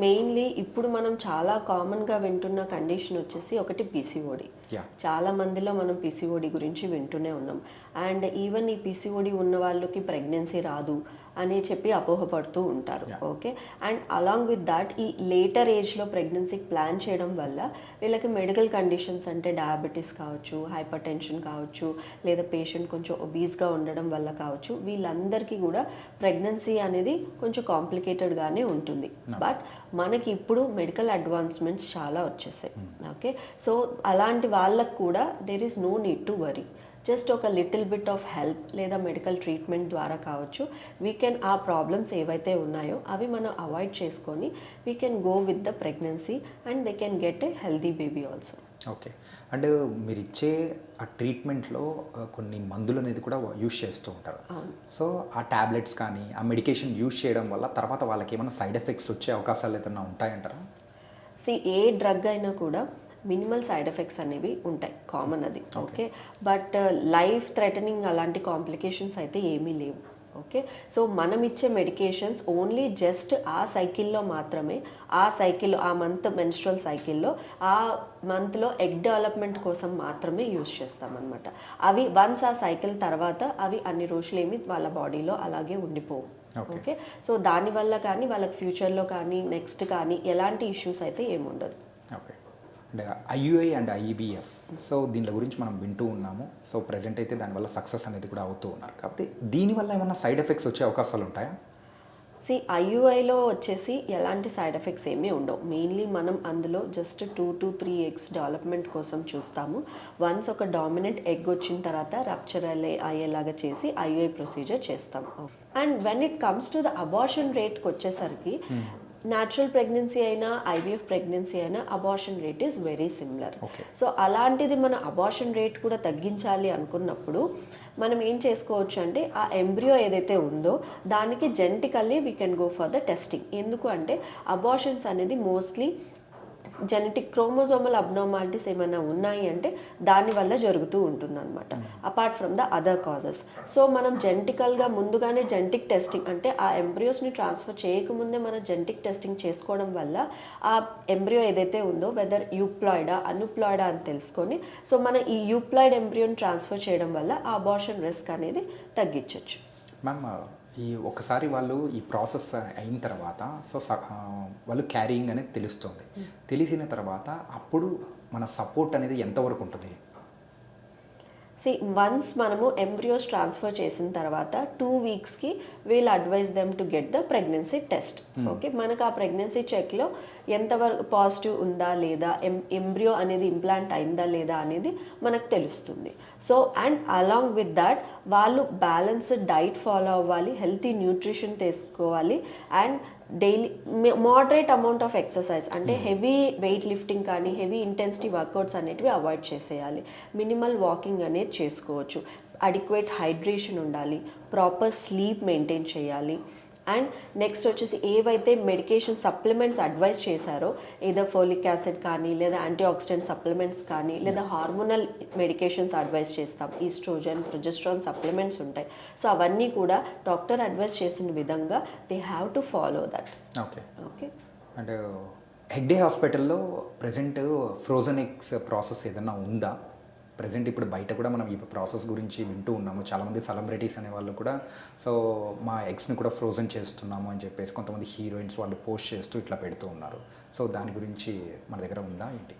మెయిన్లీ ఇప్పుడు మనం చాలా కామన్గా వింటున్న కండిషన్ వచ్చేసి ఒకటి పీసీఓడి. Yeah. చాలా మందిలో మనం పిసిఓడి గురించి వింటూనే ఉన్నాం. అండ్ ఈవెన్ ఈ పిసిఓడి ఉన్న వాళ్ళకి ప్రెగ్నెన్సీ రాదు అని చెప్పి అపోహపడుతూ ఉంటారు. Okay, and along with that ఈ లేటర్ ఏజ్లో ప్రెగ్నెన్సీకి ప్లాన్ చేయడం వల్ల వీళ్ళకి మెడికల్ కండిషన్స్ అంటే డయాబెటీస్ కావచ్చు, హైపర్ టెన్షన్ కావచ్చు, లేదా పేషెంట్ కొంచెం ఒబీస్గా ఉండడం వల్ల కావచ్చు, వీళ్ళందరికీ కూడా ప్రెగ్నెన్సీ అనేది కొంచెం కాంప్లికేటెడ్గానే ఉంటుంది. బట్ మనకి ఇప్పుడు మెడికల్ అడ్వాన్స్మెంట్స్ చాలా వచ్చేసాయి. ఓకే, సో అలాంటి వాళ్ళకు కూడా there is no need to worry. Just ఒక లిటిల్ బిట్ ఆఫ్ హెల్ప్ లేదా మెడికల్ ట్రీట్మెంట్ ద్వారా కావచ్చు, వీ కెన్ ఆ ప్రాబ్లమ్స్ ఏవైతే ఉన్నాయో అవి మనం అవాయిడ్ చేసుకొని we can go with the pregnancy and they can get a healthy baby also. Okay, and మీరు ఇచ్చే ఆ ట్రీట్మెంట్లో కొన్ని మందులు అనేది కూడా యూజ్ చేస్తూ ఉంటారు. సో ఆ ట్యాబ్లెట్స్ కానీ ఆ మెడికేషన్ యూజ్ చేయడం వల్ల తర్వాత వాళ్ళకి ఏమైనా సైడ్ ఎఫెక్ట్స్ వచ్చే అవకాశాలు ఏదైనా ఉంటాయంటారా? ఏ డ్రగ్ అయినా కూడా మినిమల్ సైడ్ ఎఫెక్ట్స్ అనేవి ఉంటాయి, కామన్ అది. ఓకే, బట్ లైఫ్ థ్రెటనింగ్ అలాంటి కాంప్లికేషన్స్ అయితే ఏమీ లేవు. ఓకే, సో మనం ఇచ్చే మెడికేషన్స్ ఓన్లీ జస్ట్ ఆ సైకిల్లో మాత్రమే, ఆ సైకిల్లో ఆ మంత్ మెన్స్ట్రల్ సైకిల్లో ఆ మంత్లో ఎగ్ డెవలప్మెంట్ కోసం మాత్రమే యూజ్ చేస్తామన్నమాట. అవి వన్స్ ఆ సైకిల్ తర్వాత అవి అన్ని రోజులు ఏమి వాళ్ళ బాడీలో అలాగే ఉండిపోవు. ఓకే, సో దానివల్ల కానీ వాళ్ళకి ఫ్యూచర్లో కానీ నెక్స్ట్ కానీ ఎలాంటి ఇష్యూస్ అయితే ఏముండదు. Okay, and IUI and IBF, so దీని గురించి మనం వింటూ ఉన్నాము. సో ప్రజెంట్ అయితే దానివల్ల సక్సెస్ అనేది కూడా అవుతూ ఉన్నారు. కాబట్టి దీనివల్ల ఏమైనా సైడ్ ఎఫెక్ట్స్ వచ్చే అవకాశాలు ఉంటాయా? ఐయుఐలో వచ్చేసి ఎలాంటి సైడ్ ఎఫెక్ట్స్ ఏమీ ఉండవు. మెయిన్లీ మనం అందులో జస్ట్ 2 to 3 eggs డెవలప్మెంట్ కోసం చూస్తాము. వన్స్ ఒక డామినెంట్ ఎగ్ వచ్చిన తర్వాత రప్చర్ అయ్యేలాగా చేసి ఐయుఐ ప్రొసీజర్ చేస్తాము. And when it comes to the abortion రేట్కి వచ్చేసరికి న్యాచురల్ ప్రెగ్నెన్సీ అయినా ఐవీఎఫ్ ప్రెగ్నెన్సీ అయినా abortion rate is very similar. So అలాంటిది మన అబార్షన్ రేట్ కూడా తగ్గించాలి అనుకున్నప్పుడు మనం ఏం చేసుకోవచ్చు అంటే ఆ ఎంబ్రియో ఏదైతే ఉందో దానికి genetically we can go for the testing. ఎందుకు అంటే అబార్షన్స్ అనేది మోస్ట్లీ జెనెటిక్ క్రోమోజోమల్ అబ్నార్మాలిటీస్ ఏమైనా ఉన్నాయి అంటే దానివల్ల జరుగుతూ ఉంటుందన్నమాట, apart from the other causes. So మనం జెనెటికల్గా ముందుగానే జెనెటిక్ టెస్టింగ్ అంటే ఆ ఎంబ్రియోస్ని ట్రాన్స్ఫర్ చేయకముందే మనం జెనెటిక్ టెస్టింగ్ చేసుకోవడం వల్ల ఆ ఎంబ్రియో ఏదైతే ఉందో వెదర్ యూప్లాయిడా అనుప్లాయిడా అని తెలుసుకొని సో మన ఈ యూప్లాయిడ్ ఎంబ్రియోని ట్రాన్స్ఫర్ చేయడం వల్ల ఆ అబార్షన్ రిస్క్ అనేది తగ్గించవచ్చు. మ్యామ్, ఈ ఒకసారి వాళ్ళు ఈ ప్రాసెస్ అయిన తర్వాత సో వాళ్ళు క్యారింగ్ అనేది తెలుస్తుంది. తెలిసిన తర్వాత అప్పుడు మన సపోర్ట్ అనేది ఎంతవరకు ఉంటుంది? వన్స్ మనము ఎంబ్రియోస్ ట్రాన్స్ఫర్ చేసిన తర్వాత 2 weeksకి we'll advise them to get the pregnancy test. Okay, మనకు ఆ ప్రెగ్నెన్సీ చెక్లో ఎంతవరకు పాజిటివ్ ఉందా లేదా, ఎంబ్రియో అనేది ఇంప్లాంట్ అయిందా లేదా అనేది మనకు తెలుస్తుంది. So and along with that వాళ్ళు బ్యాలెన్స్డ్ డైట్ ఫాలో అవ్వాలి, హెల్తీ న్యూట్రిషన్ తీసుకోవాలి and daily moderate amount of exercise అంటే హెవీ వెయిట్ లిఫ్టింగ్ కానీ హెవీ ఇంటెన్సిటీ వర్కౌట్స్ అనేటివి అవాయిడ్ చేసేయాలి. మినిమల్ వాకింగ్ అనేది చేసుకోవచ్చు. అడిక్వేట్ హైడ్రేషన్ ఉండాలి, ప్రాపర్ స్లీప్ మెయింటైన్ చేయాలి. అండ్ నెక్స్ట్ వచ్చేసి ఏవైతే మెడికేషన్ సప్లిమెంట్స్ అడ్వైస్ చేశారో ఏదో ఫోలిక్ యాసిడ్ కానీ లేదా యాంటీ ఆక్సిడెంట్ సప్లిమెంట్స్ కానీ లేదా హార్మోనల్ మెడికేషన్స్ అడ్వైస్ చేస్తాం, ఈస్ట్రోజన్ ప్రొజెస్ట్రాన్ సప్లిమెంట్స్ ఉంటాయి. సో అవన్నీ కూడా డాక్టర్ అడ్వైస్ చేసిన విధంగా they have to follow that. Okay okay, and Hegde హాస్పిటల్లో ప్రజెంట్ ఫ్రోజన్ ఎగ్స్ ప్రాసెస్ ఏదైనా ఉందా? ప్రజెంట్ ఇప్పుడు బయట కూడా మనం ఈ ప్రాసెస్ గురించి వింటూ ఉన్నాము. చాలామంది సెలబ్రిటీస్ అనే వాళ్ళు కూడా సో మా ఎగ్స్ని కూడా ఫ్రోజన్ చేస్తున్నాము అని చెప్పేసి కొంతమంది హీరోయిన్స్ వాళ్ళు పోస్ట్ చేస్తూ ఇట్లా పెడుతూ ఉన్నారు. సో దాని గురించి మన దగ్గర ఉందా ఏంటి?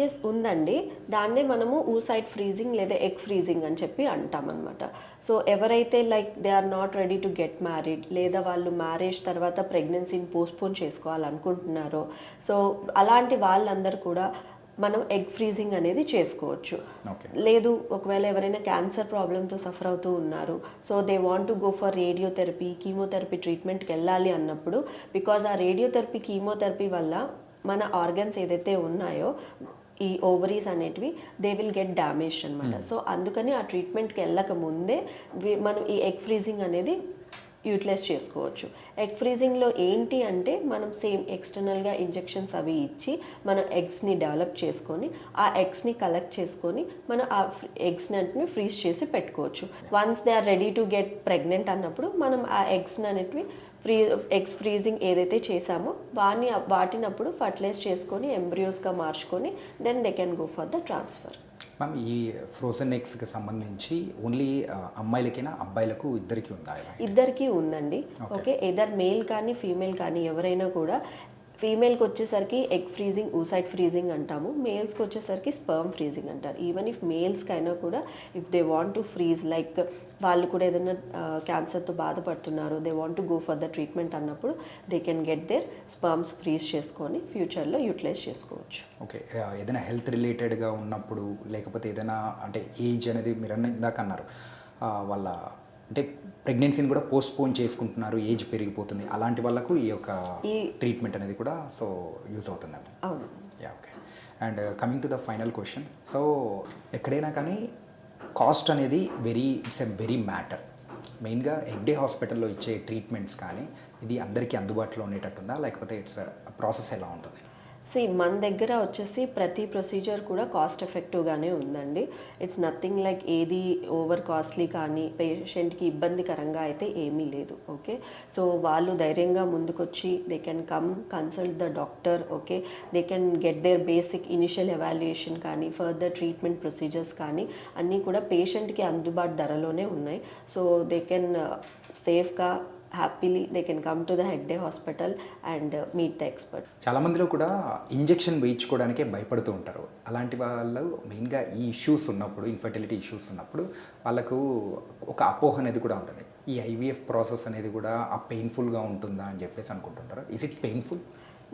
ఎస్ ఉందండి. దాన్నే మనము ఊసైడ్ ఫ్రీజింగ్ లేదా ఎగ్ ఫ్రీజింగ్ అని చెప్పి అంటామన్నమాట. సో ఎవరైతే like they are not ready to get married లేదా వాళ్ళు మ్యారేజ్ తర్వాత ప్రెగ్నెన్సీని పోస్ట్పోన్ చేసుకోవాలనుకుంటున్నారో సో అలాంటి వాళ్ళందరూ కూడా మనం ఎగ్ ఫ్రీజింగ్ అనేది చేసుకోవచ్చు. లేదు ఒకవేళ ఎవరైనా క్యాన్సర్ ప్రాబ్లంతో సఫర్ అవుతూ ఉన్నారు so they want to go for radiotherapy chemotherapy ట్రీట్మెంట్కి వెళ్ళాలి అన్నప్పుడు బికాజ్ ఆ రేడియోథెరపీ కీమోథెరపీ వల్ల మన ఆర్గన్స్ ఏదైతే ఉన్నాయో ఈ ఓవరీస్ అనేటివి దే విల్ గెట్ డ్యామేజ్ అనమాట. సో అందుకని ఆ ట్రీట్మెంట్కి వెళ్ళక ముందే మనం ఈ ఎగ్ ఫ్రీజింగ్ అనేది యూటిలైజ్ చేసుకోవచ్చు. ఎగ్ ఫ్రీజింగ్లో ఏంటి అంటే మనం సేమ్ ఎక్స్టర్నల్గా ఇంజెక్షన్స్ అవి ఇచ్చి మనం ఎగ్స్ని డెవలప్ చేసుకొని ఆ ఎగ్స్ని కలెక్ట్ చేసుకొని మనం ఆ ఎగ్స్ని అంటే ఫ్రీజ్ చేసి పెట్టుకోవచ్చు. Once they are ready to get pregnant అన్నప్పుడు మనం ఆ ఎగ్స్ని అనేటివి ఎగ్స్ ఫ్రీజింగ్ ఏదైతే చేసామో వాటినప్పుడు ఫర్టిలైజ్ చేసుకొని ఎంబ్రియోస్గా మార్చుకొని then they can go for the transfer. Ma'am ఈ ఫ్రోజన్ ఎగ్స్కి సంబంధించి ఓన్లీ అమ్మాయిలకైనా అబ్బాయిలకు ఇద్దరికి ఉందా ఇలా? ఇద్దరికీ ఉందండి. ఓకే, ఎదర్ మేల్ కానీ ఫీమేల్ కానీ ఎవరైనా కూడా, ఫీమేల్కి వచ్చేసరికి ఎగ్ ఫ్రీజింగ్, ఊసైడ్ ఫ్రీజింగ్ అంటాము. మేల్స్కి వచ్చేసరికి స్పర్మ్ ఫ్రీజింగ్ అంటారు. ఈవెన్ ఇఫ్ మేల్స్కి అయినా కూడా if they want to freeze, like వాళ్ళు కూడా ఏదైనా క్యాన్సర్తో బాధపడుతున్నారు, they want to go for the treatment అన్నప్పుడు they can get their sperms freeze చేసుకొని ఫ్యూచర్లో యూటిలైజ్ చేసుకోవచ్చు. ఓకే, ఏదైనా హెల్త్ రిలేటెడ్గా ఉన్నప్పుడు, లేకపోతే ఏదైనా అంటే ఏజ్ అనేది మీరు ఇందాక అన్నారు వాళ్ళ అంటే ప్రెగ్నెన్సీని కూడా పోస్ట్పోన్ చేసుకుంటున్నారు, ఏజ్ పెరిగిపోతుంది, అలాంటి వాళ్ళకు ఈ యొక్క ట్రీట్మెంట్ అనేది కూడా సో యూజ్ అవుతుందండి. అవును. Yeah, okay. And coming to the final question, so ఎక్కడైనా కానీ కాస్ట్ అనేది ఇట్స్ ఎ వెరీ మ్యాటర్. మెయిన్గా ఎగ్ డే హాస్పిటల్లో ఇచ్చే ట్రీట్మెంట్స్ కానీ ఇది అందరికీ అందుబాటులో ఉండేటట్టుందా, లేకపోతే ఇట్స్ ప్రాసెస్ ఎలా ఉంటుంది? మన దగ్గర వచ్చేసి ప్రతి ప్రొసీజర్ కూడా కాస్ట్ ఎఫెక్టివ్గానే ఉందండి. ఇట్స్ నథింగ్ లైక్ ఏది ఓవర్ కాస్ట్లీ కానీ పేషెంట్కి ఇబ్బందికరంగా అయితే ఏమీ లేదు. ఓకే, సో వాళ్ళు ధైర్యంగా ముందుకొచ్చి they can come consult the doctor. Okay, they can get their basic initial evaluation కానీ ఫర్దర్ ట్రీట్మెంట్ ప్రొసీజర్స్ కానీ అన్నీ కూడా పేషెంట్కి అందుబాటు ధరలోనే ఉన్నాయి. సో దే కెన్ సేఫ్గా happily they can come to the Hegde hospital and meet the expert. చాలామందిలో కూడా ఇంజెక్షన్ వేయించుకోవడానికే భయపడుతూ ఉంటారు. అలాంటి వాళ్ళు మెయిన్గా ఈ ఇష్యూస్ ఉన్నప్పుడు, ఇన్ఫర్టిలిటీ ఇష్యూస్ ఉన్నప్పుడు వాళ్ళకు ఒక అపోహ అనేది కూడా ఉంటుంది. ఈ ఐవీఎఫ్ ప్రాసెస్ అనేది కూడా ఆ పెయిన్ఫుల్గా ఉంటుందా అని చెప్పేసి అనుకుంటుంటారు. Is it painful?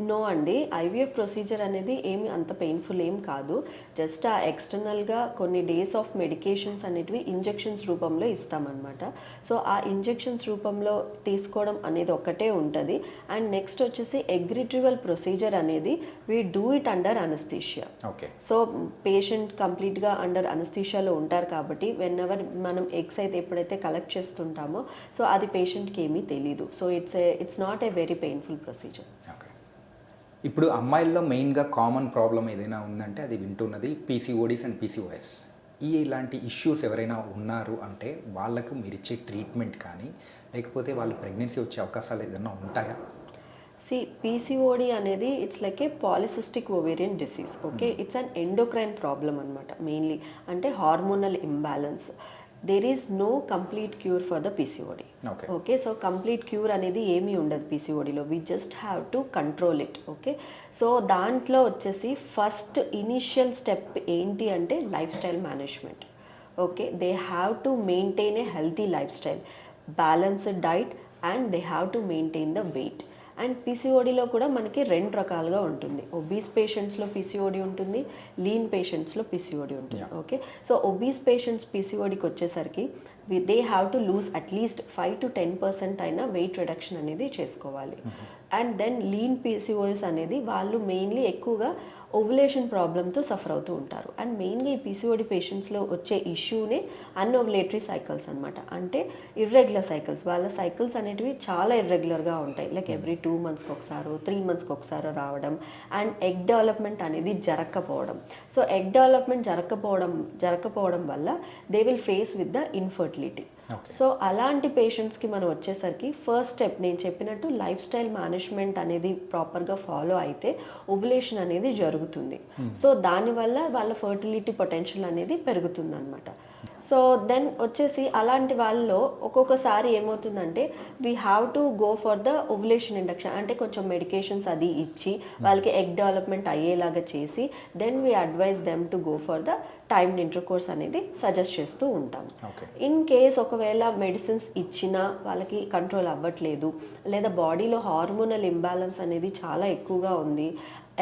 నో అండి, ఐవీఎఫ్ ప్రొసీజర్ అనేది ఏమి అంత పెయిన్ఫుల్ ఏం కాదు. జస్ట్ ఆ ఎక్స్టర్నల్గా కొన్ని డేస్ ఆఫ్ మెడికేషన్స్ అనేటివి ఇంజెక్షన్స్ రూపంలో ఇస్తామన్నమాట. సో ఆ ఇంజెక్షన్స్ రూపంలో తీసుకోవడం అనేది ఒకటే ఉంటుంది. అండ్ నెక్స్ట్ వచ్చేసి ఎగ్ రిట్రీవల్ ప్రొసీజర్ అనేది we do it under anaesthesia. Okay, so patient కంప్లీట్గా అండర్ అనస్థీషియాలో ఉంటారు కాబట్టి వెన్ ఎవర్ మనం ఎగ్స్ అయితే ఎప్పుడైతే కలెక్ట్ చేస్తుంటామో సో అది పేషెంట్కి ఏమీ తెలీదు. So it's not a very painful procedure. ఇప్పుడు అమ్మాయిల్లో మెయిన్గా కామన్ ప్రాబ్లం ఏదైనా ఉందంటే అది వింటున్నది పీసీఓడీస్ అండ్ పీసీఓఎస్. ఇలాంటి ఇష్యూస్ ఎవరైనా ఉన్నారు అంటే వాళ్ళకు మీరు ఇచ్చే ట్రీట్మెంట్ కానీ లేకపోతే వాళ్ళు ప్రెగ్నెన్సీ వచ్చే అవకాశాలు ఏదైనా ఉంటాయా? పీసీఓడి అనేది it's like a polycystic ovarian disease. Okay, it's an endocrine problem అనమాట. మెయిన్లీ అంటే hormonal imbalance. There is no complete cure for the PCOD. Okay, so complete cure అనేది ఏమీ ఉండదు పీసీఓడిలో. We just have to control it. Okay, so దాంట్లో వచ్చేసి first initial step ఏంటి అంటే lifestyle management. Okay, they have to maintain a healthy lifestyle, balanced diet and they have to maintain the weight. And పీసీఓడిలో కూడా మనకి రెండు రకాలుగా ఉంటుంది. ఒబీస్ పేషెంట్స్లో పీసీఓడి ఉంటుంది, లీన్ పేషెంట్స్లో పీసీఓడి ఉంటుంది. ఓకే, సో ఒబీస్ పేషెంట్స్ పీసీఓడికి వచ్చేసరికి they have to lose at least 5 to 10% అయినా వెయిట్ రిడక్షన్ అనేది చేసుకోవాలి. అండ్ దెన్ లీన్ పీసీఓఎస్ అనేది వాళ్ళు మెయిన్లీ ఎక్కువగా ఓవులేషన్ ప్రాబ్లంతో సఫర్ అవుతూ ఉంటారు. అండ్ మెయిన్గా ఈ పీసీఓడి పేషెంట్స్లో వచ్చే ఇష్యూనే అన్ఓవులేటరీ సైకిల్స్ అనమాట. అంటే ఇర్రెగ్యులర్ సైకిల్స్. వాళ్ళ సైకిల్స్ అనేటివి చాలా ఇర్రెగ్యులర్గా ఉంటాయి. లైక్ ఎవ్రీ 2 monthsకి ఒకసారో 3 monthsకి ఒకసారో రావడం. అండ్ ఎగ్ డెవలప్మెంట్ అనేది జరగకపోవడం. సో ఎగ్ డెవలప్మెంట్ జరగకపోవడం వల్ల they will face with the infertility. So అలాంటి పేషెంట్స్కి మనం వచ్చేసరికి ఫస్ట్ స్టెప్ నేను చెప్పినట్టు లైఫ్ స్టైల్ మేనేజ్మెంట్ అనేది ప్రాపర్గా ఫాలో అయితే ఓవులేషన్ అనేది జరుగుతుంది. సో దానివల్ల వాళ్ళ ఫర్టిలిటీ పొటెన్షియల్ అనేది పెరుగుతుంది అనమాట. సో దెన్ వచ్చేసి అలాంటి వాళ్ళలో ఒక్కొక్కసారి ఏమవుతుందంటే we have to go for the ovulation induction. అంటే కొంచెం మెడికేషన్స్ అది ఇచ్చి వాళ్ళకి ఎగ్ డెవలప్మెంట్ అయ్యేలాగా చేసి then we advise them to go for the timed intercourse అనేది సజెస్ట్ చేస్తూ ఉంటాం. ఇన్ కేస్ ఒకవేళ మెడిసిన్స్ ఇచ్చినా వాళ్ళకి కంట్రోల్ అవ్వట్లేదు, లేదా బాడీలో హార్మోనల్ ఇంబ్యాలెన్స్ అనేది చాలా ఎక్కువగా ఉంది,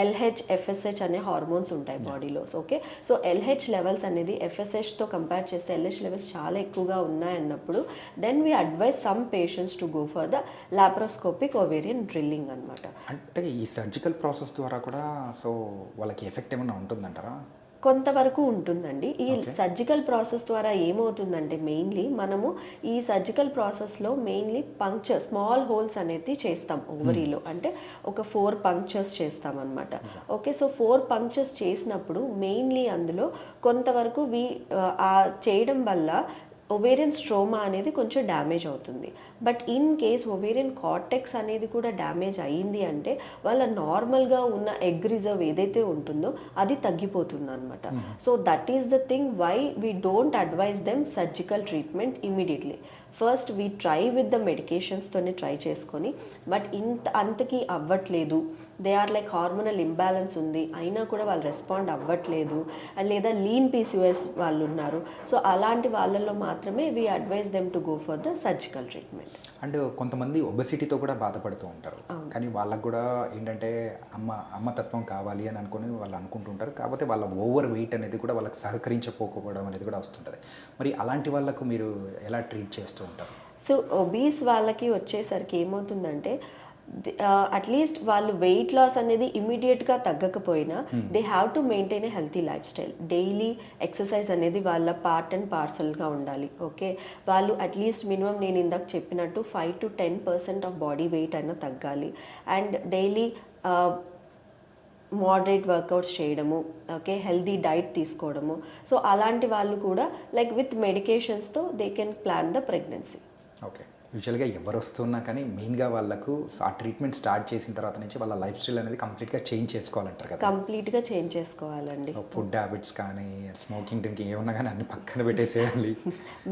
LH, FSH అనే హార్మోన్స్ ఉంటాయి బాడీలో. ఓకే, సో LH లెవెల్స్ అనేది FSHతో కంపేర్ చేస్తే LH లెవెల్స్ చాలా ఎక్కువగా ఉన్నాయన్నప్పుడు then we advise some patients to go for the laparoscopic ovarian drilling అనమాట. అంటే ఈ సర్జికల్ ప్రాసెస్ ద్వారా కూడా సో వాళ్ళకి ఎఫెక్ట్ ఏమైనా ఉంటుందంటారా? కొంతవరకు ఉంటుందండి. ఈ సర్జికల్ ప్రాసెస్ ద్వారా ఏమవుతుందంటే మెయిన్లీ మనము ఈ సర్జికల్ ప్రాసెస్లో మెయిన్లీ స్మాల్ హోల్స్ అనేది చేస్తాం ఓవరీలో. అంటే ఒక 4 పంక్చర్స్ చేస్తాం అనమాట. ఓకే, సో 4 పంక్చర్స్ చేసినప్పుడు మెయిన్లీ అందులో కొంతవరకు చేయడం వల్ల ఒవేరియన్ స్ట్రోమా అనేది కొంచెం డ్యామేజ్ అవుతుంది. But in case ovarian cortex అనేది కూడా డ్యామేజ్ అయ్యింది అంటే వాళ్ళ నార్మల్గా ఉన్న ఎగ్ రిజర్వ్ ఏదైతే ఉంటుందో అది తగ్గిపోతుంది అనమాట. So that is the thing why we don't advise them surgical treatment immediately. First we try with the మెడికేషన్స్తోనే ట్రై చేసుకొని, బట్ అంతకీ అవ్వట్లేదు, they are like hormonal imbalance ఉంది అయినా కూడా వాళ్ళు రెస్పాండ్ అవ్వట్లేదు, అండ్ లేదా లీన్ పీసీఓఎస్ వాళ్ళు ఉన్నారు, సో అలాంటి వాళ్ళల్లో మాత్రమే we advise them to go for the surgical treatment. And కొంతమంది ఒబెసిటీతో కూడా బాధపడుతూ ఉంటారు, కానీ వాళ్ళకు కూడా ఏంటంటే అమ్మతత్వం కావాలి అని అనుకుని వాళ్ళు అనుకుంటుంటారు. కాకపోతే వాళ్ళ ఓవర్ వెయిట్ అనేది కూడా వాళ్ళకి సహకరించకపోకపోవడం అనేది కూడా వస్తుంటుంది. మరి అలాంటి వాళ్ళకు మీరు ఎలా ట్రీట్ చేస్తూ ఉంటారు? సో ఒబీస్ వాళ్ళకి వచ్చేసరికి ఏమవుతుందంటే అట్లీస్ట్ వాళ్ళు వెయిట్ లాస్ అనేది ఇమీడియట్గా తగ్గకపోయినా they have to maintain a healthy lifestyle. Daily exercise అనేది వాళ్ళ పార్ట్ అండ్ పార్సల్గా ఉండాలి. ఓకే, వాళ్ళు అట్లీస్ట్ మినిమం నేను ఇందాక చెప్పినట్టు 5 to 10% ఆఫ్ బాడీ వెయిట్ అయినా తగ్గాలి. అండ్ డైలీ మోడరేట్ వర్కౌట్స్ చేయడము, ఓకే, హెల్దీ డైట్ తీసుకోవడము. సో అలాంటి వాళ్ళు కూడా లైక్ విత్ మెడికేషన్స్తో they can plan the pregnancy. Okay, యూజువల్గా ఎవరు వస్తున్నా కానీ మెయిన్గా వాళ్ళకు ఆ ట్రీట్మెంట్ స్టార్ట్ చేసిన తర్వాత నుంచి వాళ్ళ లైఫ్ స్టైల్ అనేది కంప్లీట్గా చేంజ్ చేసుకోవాలంటారు కదా? కంప్లీట్గా చేంజ్ చేసుకోవాలండి. ఫుడ్ హ్యాబిట్స్ కానీ స్మోకింగ్ డ్రింకింగ్ ఏమన్నా కానీ అన్ని పక్కన పెట్టేసేయాలి.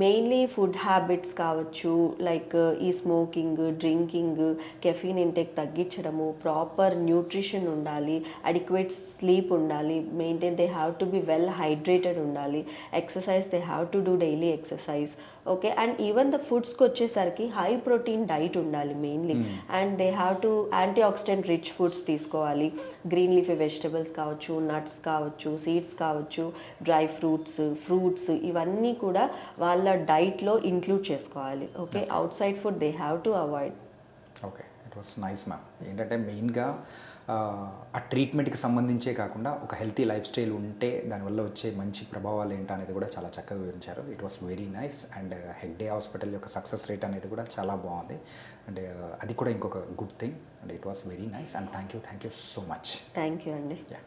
మెయిన్లీ ఫుడ్ హ్యాబిట్స్ కావచ్చు, లైక్ ఈ స్మోకింగ్, డ్రింకింగ్, కెఫీన్ ఇంటేక్ తగ్గించడము, ప్రాపర్ న్యూట్రిషన్ ఉండాలి, అడిక్వేట్ స్లీప్ ఉండాలి, maintain they have to be well hydrated ఉండాలి, exercise they have to do daily exercise. Okay, and even the ఫుడ్స్కి వచ్చేసరికి హై ప్రోటీన్ డైట్ ఉండాలి mainly. And they have to antioxidant rich foods తీసుకోవాలి. Green leafy vegetables కావచ్చు, nuts కావచ్చు, seeds కావచ్చు, dry fruits ఇవన్నీ కూడా వాళ్ళ డైట్లో ఇంక్లూడ్ చేసుకోవాలి. Okay, out side food they have to avoid. Okay, it was nice ma'am. ఏంటంటే మెయిన్గా ఆ ట్రీట్మెంట్కి సంబంధించే కాకుండా ఒక హెల్తీ లైఫ్ స్టైల్ ఉంటే దానివల్ల వచ్చే మంచి ప్రభావాలు ఏంటి అనేది కూడా చాలా చక్కగా వివరించారు. It was very nice. And Hegde hospital యొక్క సక్సెస్ రేట్ అనేది కూడా చాలా బాగుంది. అండ్ అది కూడా ఇంకొక good thing. And it was very nice. And thank you so much. Thank you అండి. యా.